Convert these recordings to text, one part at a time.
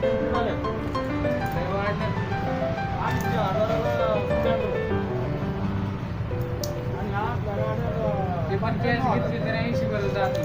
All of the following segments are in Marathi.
ते पण कॅश घेतली तर 80 पर्यंत जाते.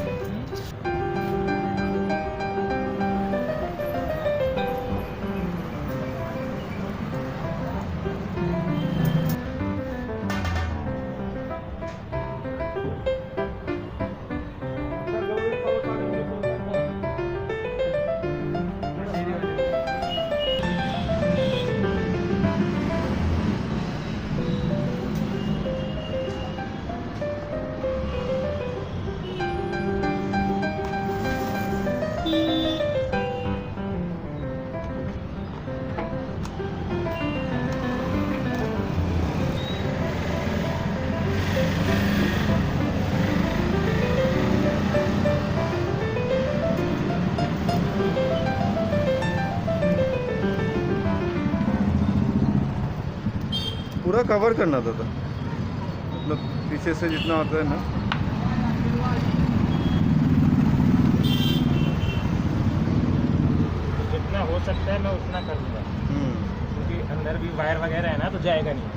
पूरा कवर करना था मतलब पीछे से जितना होता है ना। जितना हो सकता है मैं उतना कर दूंगा, क्योंकि अंदर भी वायर वगैरह है ना, तो जाएगा नहीं।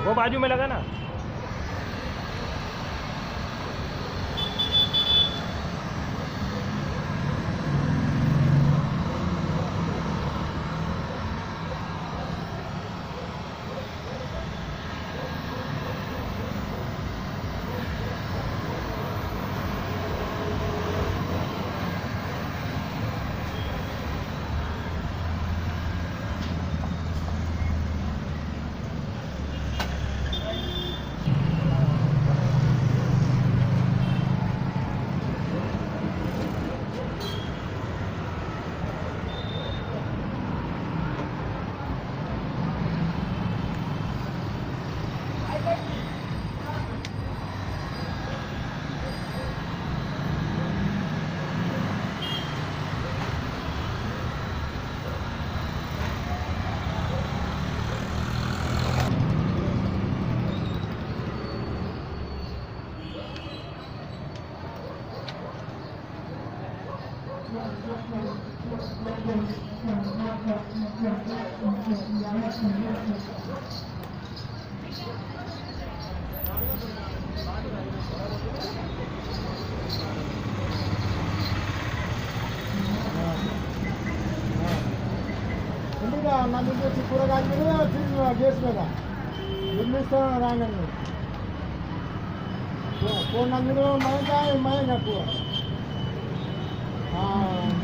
वो बाजू में लगा ना। नदी पूरा गाड़ी में फिर गैस में था रांगन में तो नदी में मैं पूरा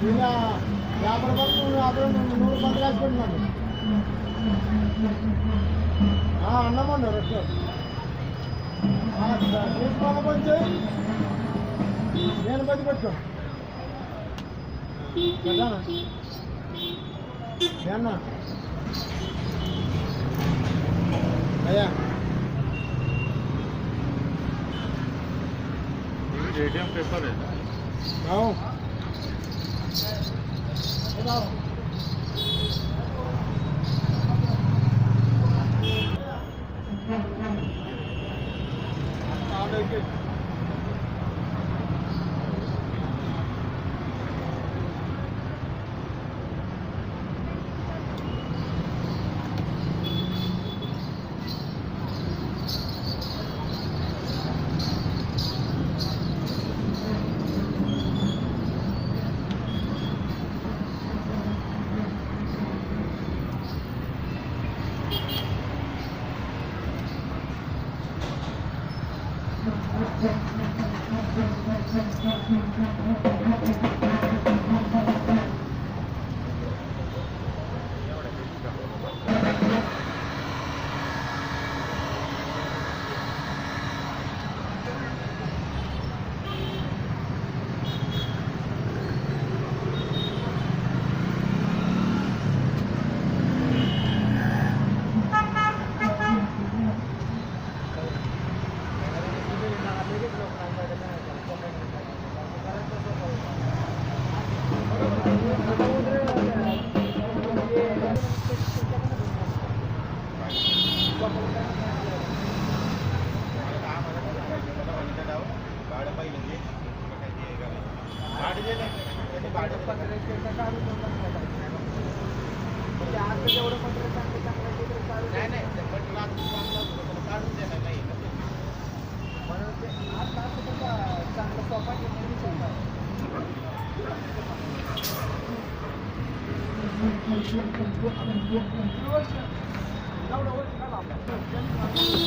ఇలా 50 రూపాయలు అప్పుడు 100 రూపాయలు రాసుకుంటున్నాను. అన్నమండి రెస్ట్ తీసుకోవాలి కొంచెం నేను బతి పెట్టుకోను అన్న అయ్యా ATM पेपर है। चांगलं